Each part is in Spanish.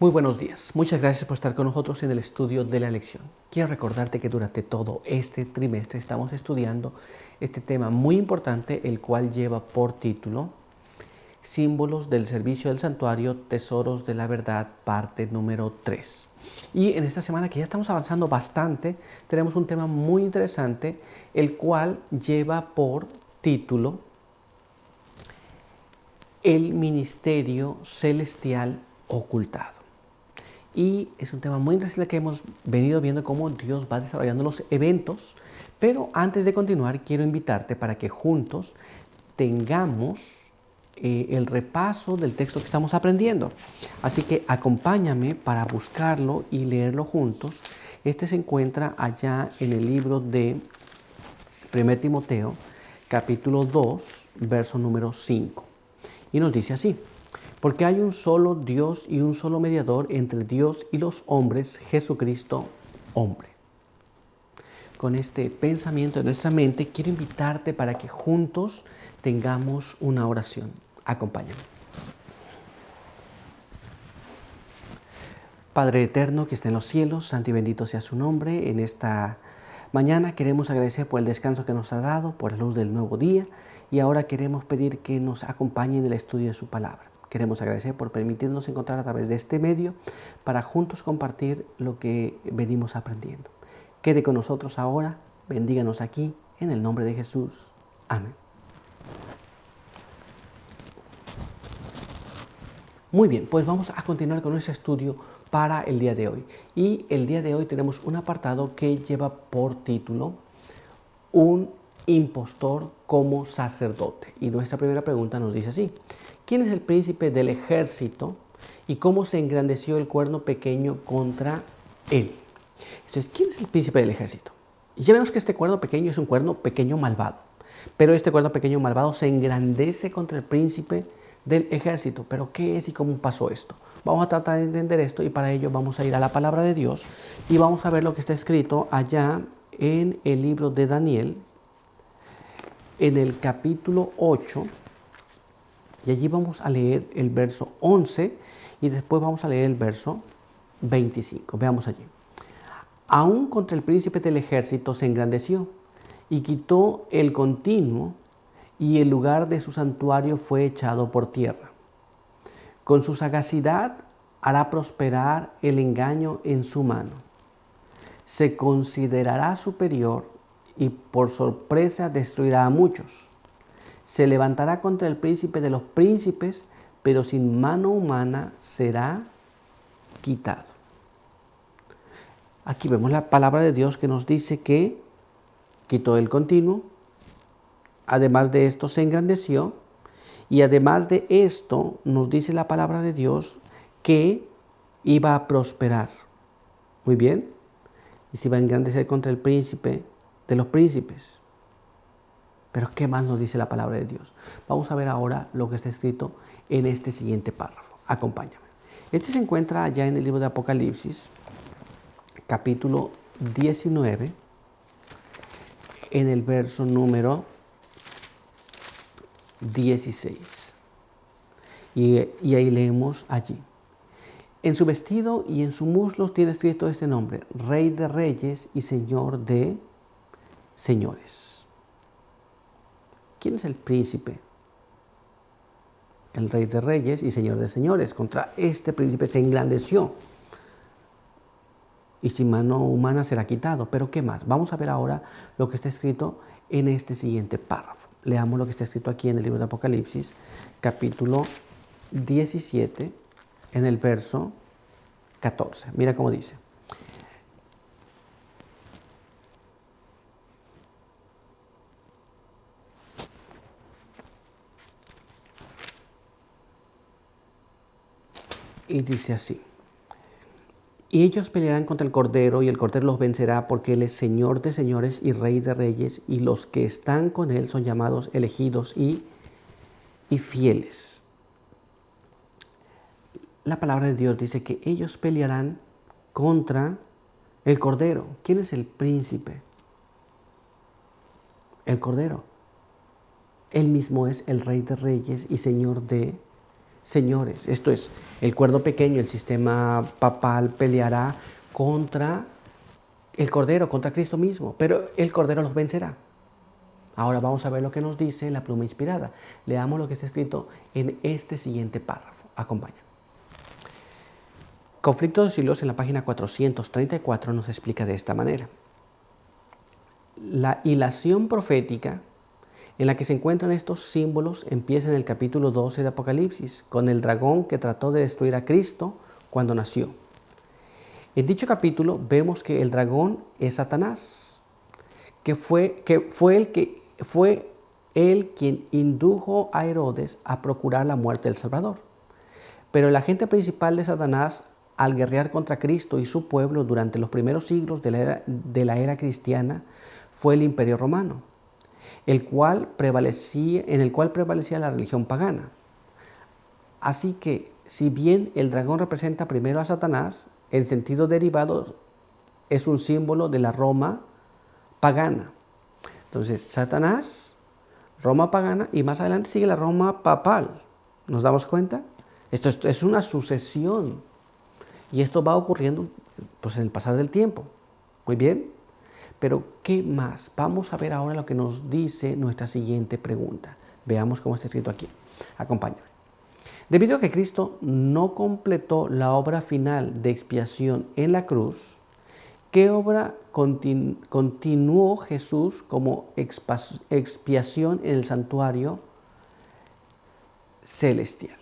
Muy buenos días. Muchas gracias por estar con nosotros en el estudio de la lección. Quiero recordarte que durante todo este trimestre estamos estudiando este tema muy importante, el cual lleva por título Símbolos del servicio del santuario, tesoros de la verdad, parte número 3. Y en esta semana que ya estamos avanzando bastante, tenemos un tema muy interesante, el cual lleva por título El ministerio celestial ocultado. Y es un tema muy interesante que hemos venido viendo cómo Dios va desarrollando los eventos. Pero antes de continuar, quiero invitarte para que juntos tengamos el repaso del texto que estamos aprendiendo. Así que acompáñame para buscarlo y leerlo juntos. Este se encuentra allá en el libro de 1 Timoteo, capítulo 2, verso número 5. Y nos dice así: porque hay un solo Dios y un solo mediador entre Dios y los hombres, Jesucristo, hombre. Con este pensamiento en nuestra mente, quiero invitarte para que juntos tengamos una oración. Acompáñame. Padre eterno que está en los cielos, santo y bendito sea su nombre. En esta mañana queremos agradecer por el descanso que nos ha dado, por la luz del nuevo día, y ahora queremos pedir que nos acompañe en el estudio de su palabra. Queremos agradecer por permitirnos encontrar a través de este medio para juntos compartir lo que venimos aprendiendo. Quede con nosotros ahora, bendíganos aquí, en el nombre de Jesús. Amén. Muy bien, pues vamos a continuar con nuestro estudio para el día de hoy. Y el día de hoy tenemos un apartado que lleva por título Un impostor como sacerdote. Y nuestra primera pregunta nos dice así: ¿quién es el príncipe del ejército y cómo se engrandeció el cuerno pequeño contra él? Entonces, ¿quién es el príncipe del ejército? Y ya vemos que este cuerno pequeño es un cuerno pequeño malvado. Pero este cuerno pequeño malvado se engrandece contra el príncipe del ejército. ¿Pero qué es y cómo pasó esto? Vamos a tratar de entender esto y para ello vamos a ir a la palabra de Dios y vamos a ver lo que está escrito allá en el libro de Daniel, en el capítulo 8, y allí vamos a leer el verso 11 y después vamos a leer el verso 25. Veamos allí. Aún contra el príncipe del ejército se engrandeció y quitó el continuo, y el lugar de su santuario fue echado por tierra. Con su sagacidad hará prosperar el engaño en su mano. Se considerará superior y por sorpresa destruirá a muchos. Se levantará contra el príncipe de los príncipes, pero sin mano humana será quitado. Aquí vemos la palabra de Dios que nos dice que quitó el continuo, además de esto se engrandeció, y además de esto nos dice la palabra de Dios que iba a prosperar. Muy bien. Y se iba a engrandecer contra el príncipe de los príncipes. Pero ¿qué más nos dice la palabra de Dios? Vamos a ver ahora lo que está escrito en este siguiente párrafo. Acompáñame. Este se encuentra allá en el libro de Apocalipsis, capítulo 19, en el verso número 16. Y ahí leemos allí: en su vestido y en sus muslos tiene escrito este nombre: Rey de Reyes y Señor de Señores. ¿Quién es el príncipe? El Rey de Reyes y Señor de Señores. Contra este príncipe se engrandeció y sin mano humana será quitado. ¿Pero qué más? Vamos a ver ahora lo que está escrito en este siguiente párrafo. Leamos lo que está escrito aquí en el libro de Apocalipsis, capítulo 17, en el verso 14. Mira cómo dice: y dice así: y ellos pelearán contra el Cordero, y el Cordero los vencerá, porque Él es Señor de señores y Rey de reyes, y los que están con Él son llamados, elegidos y fieles. La palabra de Dios dice que ellos pelearán contra el Cordero. ¿Quién es el príncipe? El Cordero. Él mismo es el Rey de reyes y Señor de señores. Esto es, el cuerno pequeño, el sistema papal peleará contra el Cordero, contra Cristo mismo, pero el Cordero los vencerá. Ahora vamos a ver lo que nos dice la pluma inspirada. Leamos lo que está escrito en este siguiente párrafo. Acompaña. Conflicto de siglos en la página 434 nos explica de esta manera. La hilación profética en la que se encuentran estos símbolos empieza en el capítulo 12 de Apocalipsis, con el dragón que trató de destruir a Cristo cuando nació. En dicho capítulo vemos que el dragón es Satanás, que fue él quien indujo a Herodes a procurar la muerte del Salvador. Pero el agente principal de Satanás al guerrear contra Cristo y su pueblo durante los primeros siglos de la era cristiana fue el Imperio Romano, en el cual prevalecía la religión pagana. Así que, si bien el dragón representa primero a Satanás, en sentido derivado es un símbolo de la Roma pagana. Entonces, Satanás, Roma pagana, y más adelante sigue la Roma papal. ¿Nos damos cuenta? Esto es una sucesión. Y esto va ocurriendo pues, en el pasar del tiempo. Muy bien. Pero, ¿qué más? Vamos a ver ahora lo que nos dice nuestra siguiente pregunta. Veamos cómo está escrito aquí. Acompáñame. Debido a que Cristo no completó la obra final de expiación en la cruz, ¿qué obra continuó Jesús como expiación en el santuario celestial?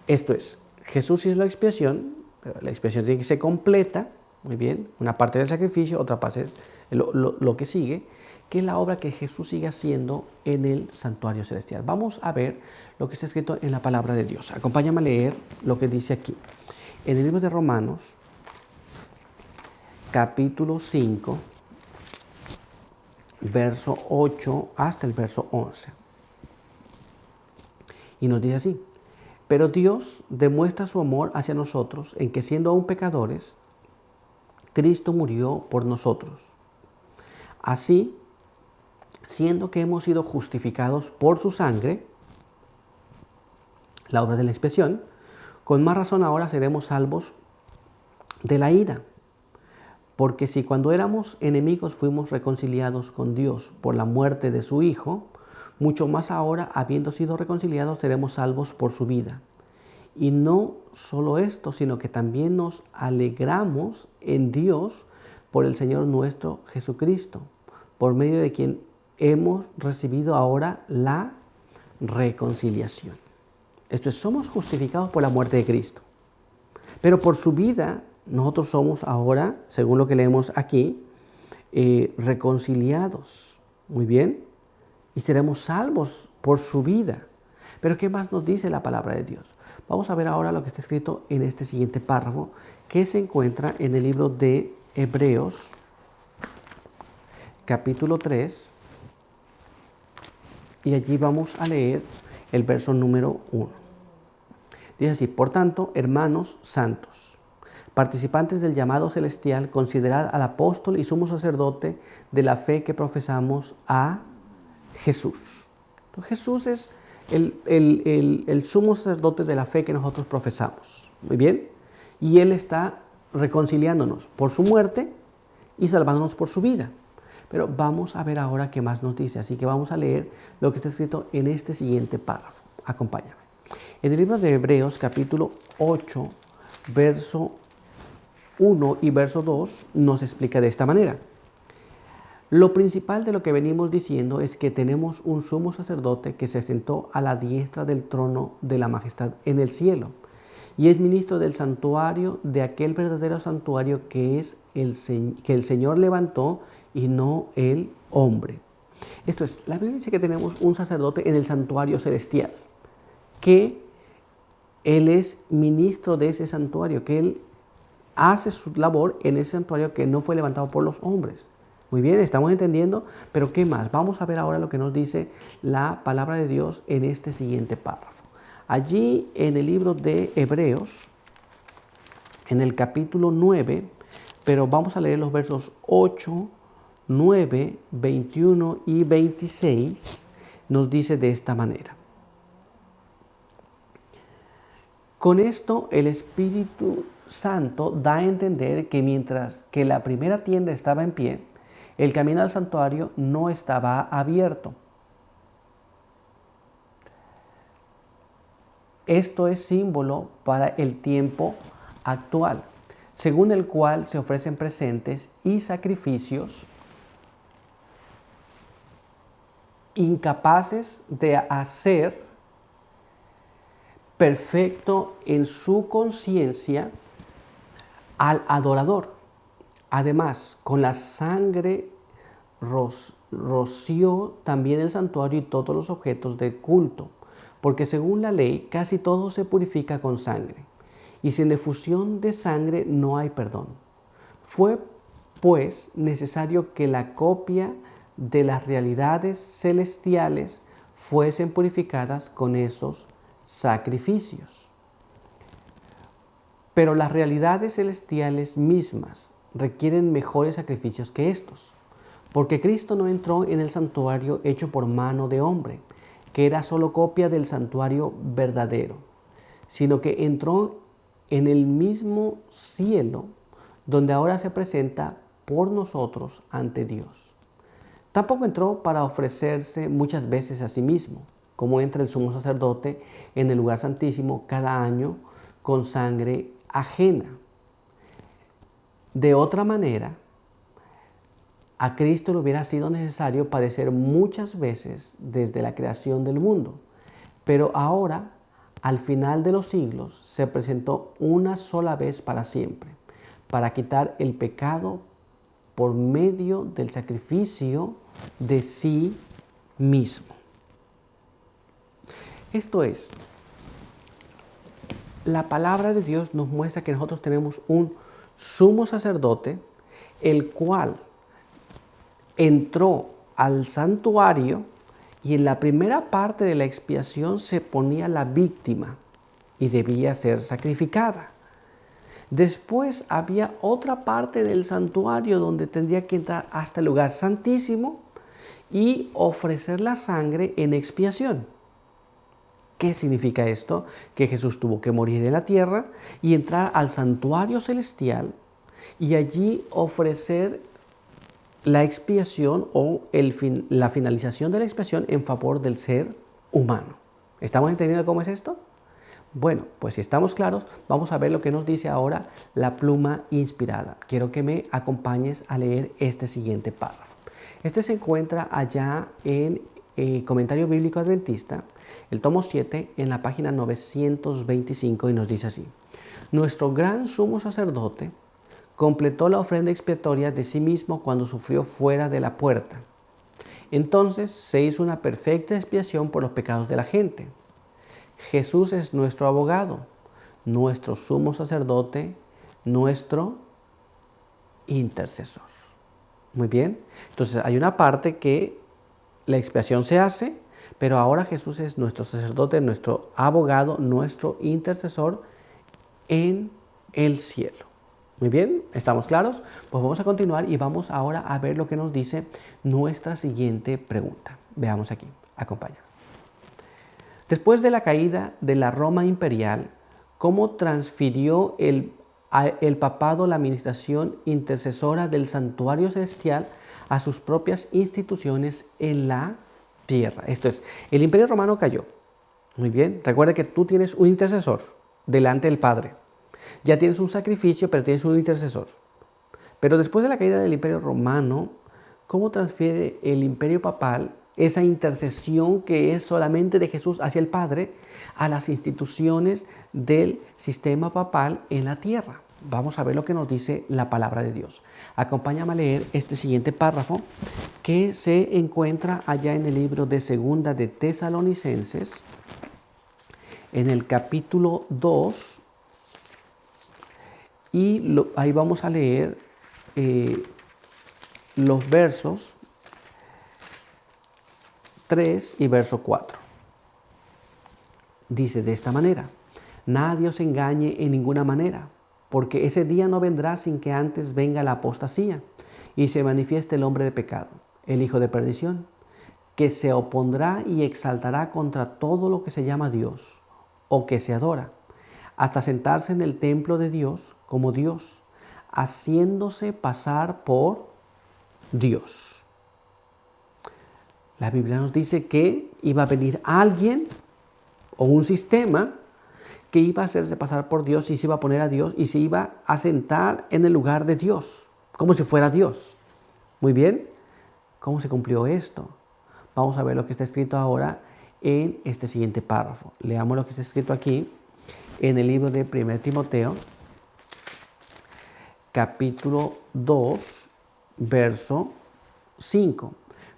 Esto es, Jesús hizo la expiación, pero la expiación tiene que ser completa, muy bien, una parte del sacrificio, otra parte es lo que sigue, que es la obra que Jesús sigue haciendo en el santuario celestial. Vamos a ver lo que está escrito en la palabra de Dios. Acompáñame a leer lo que dice aquí. En el libro de Romanos, capítulo 5, verso 8 hasta el verso 11. Y nos dice así: pero Dios demuestra su amor hacia nosotros en que, siendo aún pecadores, Cristo murió por nosotros. Así, siendo que hemos sido justificados por su sangre, la obra de la expiación, con más razón ahora seremos salvos de la ira. Porque si cuando éramos enemigos fuimos reconciliados con Dios por la muerte de su Hijo, mucho más ahora, habiendo sido reconciliados, seremos salvos por su vida. Y no solo esto, sino que también nos alegramos en Dios por el Señor nuestro Jesucristo, por medio de quien hemos recibido ahora la reconciliación. Esto es, somos justificados por la muerte de Cristo. Pero por su vida, nosotros somos ahora, según lo que leemos aquí, reconciliados. Muy bien. Y seremos salvos por su vida. Pero ¿qué más nos dice la palabra de Dios? Vamos a ver ahora lo que está escrito en este siguiente párrafo, que se encuentra en el libro de Hebreos, capítulo 3, y allí vamos a leer el verso número 1. Dice así: por tanto, hermanos santos, participantes del llamado celestial, considerad al apóstol y sumo sacerdote de la fe que profesamos, a Jesús. Entonces, Jesús es el sumo sacerdote de la fe que nosotros profesamos. Muy bien. Y Él está reconciliándonos por su muerte y salvándonos por su vida. Pero vamos a ver ahora qué más nos dice. Así que vamos a leer lo que está escrito en este siguiente párrafo. Acompáñame. En el libro de Hebreos, capítulo 8, verso 1 y verso 2, nos explica de esta manera. Lo principal de lo que venimos diciendo es que tenemos un sumo sacerdote que se sentó a la diestra del trono de la majestad en el cielo y es ministro del santuario, de aquel verdadero santuario que es que el Señor levantó y no el hombre. Esto es, la Biblia dice que tenemos un sacerdote en el santuario celestial, que Él es ministro de ese santuario, que Él hace su labor en ese santuario que no fue levantado por los hombres. Muy bien, estamos entendiendo, pero ¿qué más? Vamos a ver ahora lo que nos dice la palabra de Dios en este siguiente párrafo. Allí en el libro de Hebreos, en el capítulo 9, pero vamos a leer los versos 8, 9, 21 y 26, nos dice de esta manera. Con esto, el Espíritu Santo da a entender que mientras que la primera tienda estaba en pie, el camino al santuario no estaba abierto. Esto es símbolo para el tiempo actual, según el cual se ofrecen presentes y sacrificios incapaces de hacer perfecto en su conciencia al adorador. Además, con la sangre roció también el santuario y todos los objetos de culto, porque según la ley casi todo se purifica con sangre, y sin efusión de sangre no hay perdón. Fue pues necesario que la copia de las realidades celestiales fuesen purificadas con esos sacrificios. Pero las realidades celestiales mismas requieren mejores sacrificios que estos, porque Cristo no entró en el santuario hecho por mano de hombre, que era solo copia del santuario verdadero, sino que entró en el mismo cielo, donde ahora se presenta por nosotros ante Dios. Tampoco entró para ofrecerse muchas veces a sí mismo, como entra el sumo sacerdote en el lugar santísimo cada año con sangre ajena. De otra manera, a Cristo le hubiera sido necesario padecer muchas veces desde la creación del mundo, pero ahora, al final de los siglos, se presentó una sola vez para siempre, para quitar el pecado por medio del sacrificio de sí mismo. Esto es, la palabra de Dios nos muestra que nosotros tenemos un sumo sacerdote, el cual entró al santuario y en la primera parte de la expiación se ponía la víctima y debía ser sacrificada. Después había otra parte del santuario donde tendría que entrar hasta el lugar santísimo y ofrecer la sangre en expiación. ¿Qué significa esto? Que Jesús tuvo que morir en la tierra y entrar al santuario celestial y allí ofrecer la expiación o la finalización de la expiación en favor del ser humano. ¿Estamos entendiendo cómo es esto? Bueno, pues si estamos claros, vamos a ver lo que nos dice ahora la pluma inspirada. Quiero que me acompañes a leer este siguiente párrafo. Este se encuentra allá en Comentario Bíblico Adventista, el tomo 7, en la página 925, y nos dice así: nuestro gran sumo sacerdote completó la ofrenda expiatoria de sí mismo cuando sufrió fuera de la puerta. Entonces se hizo una perfecta expiación por los pecados de la gente. Jesús es nuestro abogado, nuestro sumo sacerdote, nuestro intercesor. Muy bien, entonces hay una parte que la expiación se hace, pero ahora Jesús es nuestro sacerdote, nuestro abogado, nuestro intercesor en el cielo. Muy bien, ¿estamos claros? Pues vamos a continuar y vamos ahora a ver lo que nos dice nuestra siguiente pregunta. Veamos aquí, acompáñame. Después de la caída de la Roma imperial, ¿cómo transfirió el papado la administración intercesora del santuario celestial a sus propias instituciones en la tierra? Esto es, el imperio romano cayó. Muy bien, recuerda que tú tienes un intercesor delante del Padre. Ya tienes un sacrificio, pero tienes un intercesor. Pero después de la caída del imperio romano, ¿cómo transfiere el imperio papal esa intercesión que es solamente de Jesús hacia el Padre a las instituciones del sistema papal en la tierra? Vamos a ver lo que nos dice la palabra de Dios. Acompáñame a leer este siguiente párrafo que se encuentra allá en el libro de Segunda de Tesalonicenses, en el capítulo 2, y ahí vamos a leer los versos 3 y verso 4. Dice de esta manera: nadie os engañe en ninguna manera, porque ese día no vendrá sin que antes venga la apostasía y se manifieste el hombre de pecado, el hijo de perdición, que se opondrá y exaltará contra todo lo que se llama Dios o que se adora, hasta sentarse en el templo de Dios como Dios, haciéndose pasar por Dios. La Biblia nos dice que iba a venir alguien o un sistema que iba a hacerse pasar por Dios y se iba a poner a Dios y se iba a sentar en el lugar de Dios, como si fuera Dios. Muy bien, ¿cómo se cumplió esto? Vamos a ver lo que está escrito ahora en este siguiente párrafo. Leamos lo que está escrito aquí en el libro de 1 Timoteo, capítulo 2, verso 5.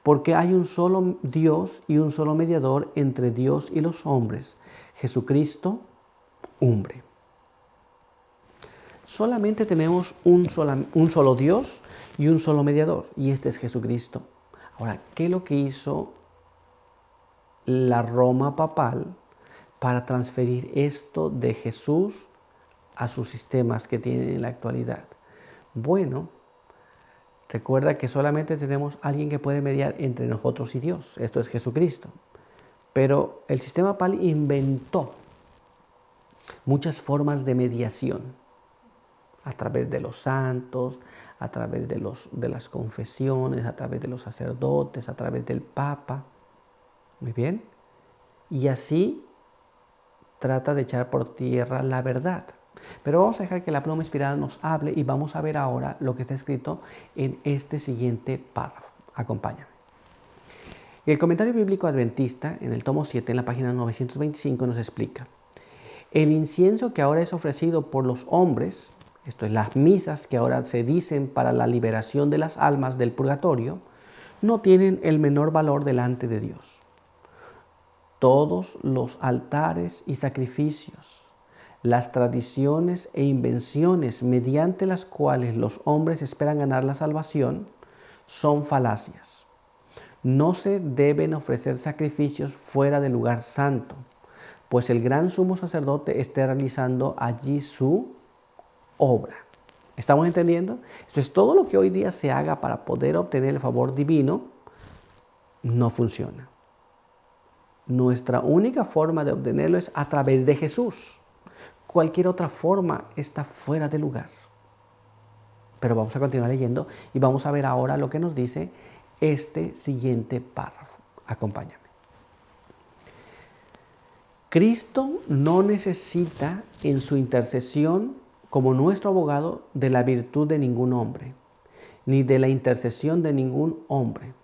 Porque hay un solo Dios y un solo mediador entre Dios y los hombres, Jesucristo, hombre. Solamente tenemos un solo Dios y un solo mediador, y este es Jesucristo. Ahora, ¿qué es lo que hizo la Roma papal para transferir esto de Jesús a sus sistemas que tienen en la actualidad? Bueno, recuerda que solamente tenemos alguien que puede mediar entre nosotros y Dios. Esto es Jesucristo. Pero el sistema papal inventó muchas formas de mediación a través de los santos, a través de las confesiones, a través de los sacerdotes, a través del Papa. Muy bien. Y así trata de echar por tierra la verdad. Pero vamos a dejar que la pluma inspirada nos hable y vamos a ver ahora lo que está escrito en este siguiente párrafo. Acompáñame. El comentario bíblico adventista, en el tomo 7, en la página 925, nos explica: el incienso que ahora es ofrecido por los hombres, esto es, las misas que ahora se dicen para la liberación de las almas del purgatorio, no tienen el menor valor delante de Dios. Todos los altares y sacrificios, las tradiciones e invenciones mediante las cuales los hombres esperan ganar la salvación, son falacias. No se deben ofrecer sacrificios fuera del lugar santo, pues el gran sumo sacerdote está realizando allí su obra. ¿Estamos entendiendo? Entonces, todo lo que hoy día se haga para poder obtener el favor divino no funciona. Nuestra única forma de obtenerlo es a través de Jesús. Cualquier otra forma está fuera de lugar. Pero vamos a continuar leyendo y vamos a ver ahora lo que nos dice este siguiente párrafo. Acompáñame. Cristo no necesita en su intercesión como nuestro abogado de la virtud de ningún hombre, ni de la intercesión de ningún hombre.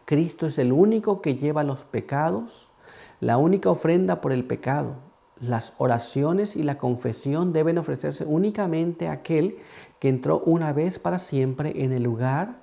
Cristo es el único que lleva los pecados, la única ofrenda por el pecado. Las oraciones y la confesión deben ofrecerse únicamente a aquel que entró una vez para siempre en el lugar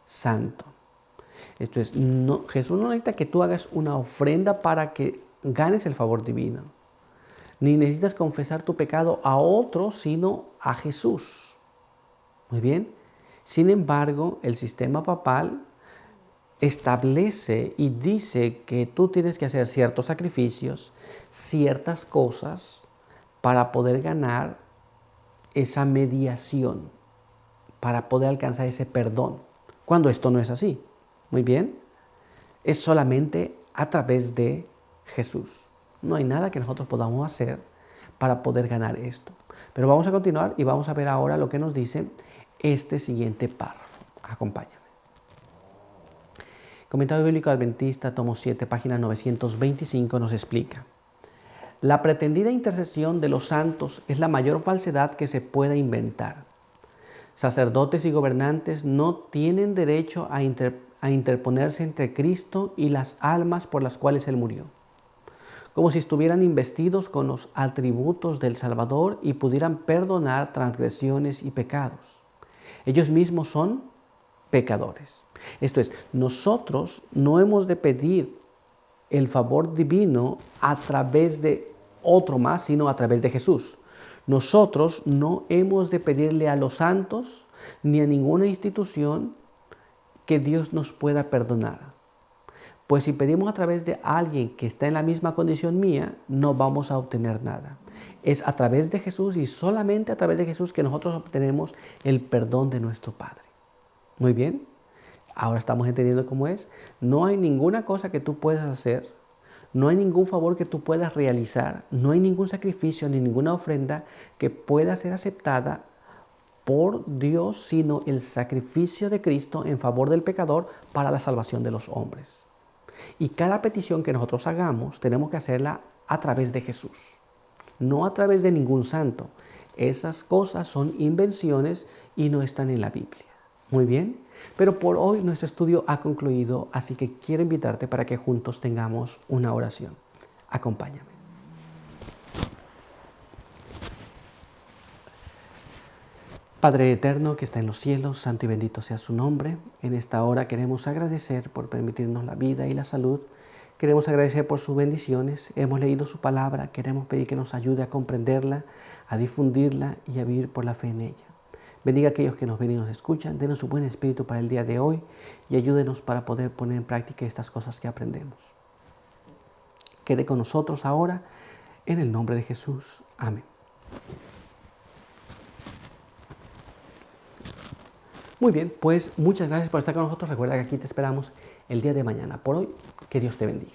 santo. Esto es, Jesús no necesita que tú hagas una ofrenda para que ganes el favor divino. Ni necesitas confesar tu pecado a otro, sino a Jesús. Muy bien. Sin embargo, el sistema papal establece y dice que tú tienes que hacer ciertos sacrificios, ciertas cosas para poder ganar esa mediación, para poder alcanzar ese perdón, cuando esto no es así. Muy bien, es solamente a través de Jesús. No hay nada que nosotros podamos hacer para poder ganar esto. Pero vamos a continuar y vamos a ver ahora lo que nos dice este siguiente párrafo. Acompáñame. Comentario Bíblico Adventista, tomo 7, página 925, nos explica: la pretendida intercesión de los santos es la mayor falsedad que se pueda inventar. Sacerdotes y gobernantes no tienen derecho a interponerse entre Cristo y las almas por las cuales Él murió, como si estuvieran investidos con los atributos del Salvador y pudieran perdonar transgresiones y pecados. Ellos mismos son pecadores. Esto es, nosotros no hemos de pedir el favor divino a través de otro más, sino a través de Jesús. Nosotros no hemos de pedirle a los santos ni a ninguna institución que Dios nos pueda perdonar. Pues si pedimos a través de alguien que está en la misma condición mía, no vamos a obtener nada. Es a través de Jesús y solamente a través de Jesús que nosotros obtenemos el perdón de nuestro Padre. Muy bien, ahora estamos entendiendo cómo es. No hay ninguna cosa que tú puedas hacer, No hay ningún favor que tú puedas realizar, no hay ningún sacrificio ni ninguna ofrenda que pueda ser aceptada por Dios, sino el sacrificio de Cristo en favor del pecador para la salvación de los hombres. Y cada petición que nosotros hagamos tenemos que hacerla a través de Jesús, no a través de ningún santo. Esas cosas son invenciones y no están en la Biblia. Muy bien, pero por hoy nuestro estudio ha concluido, así que quiero invitarte para que juntos tengamos una oración. Acompáñame. Padre eterno que está en los cielos, santo y bendito sea su nombre. En esta hora queremos agradecer por permitirnos la vida y la salud. Queremos agradecer por sus bendiciones. Hemos leído su palabra. Queremos pedir que nos ayude a comprenderla, a difundirla y a vivir por la fe en ella. Bendiga a aquellos que nos ven y nos escuchan. Denos su buen espíritu para el día de hoy y ayúdenos para poder poner en práctica estas cosas que aprendemos. Quede con nosotros ahora en el nombre de Jesús. Amén. Muy bien, pues muchas gracias por estar con nosotros. Recuerda que aquí te esperamos el día de mañana. Por hoy, que Dios te bendiga.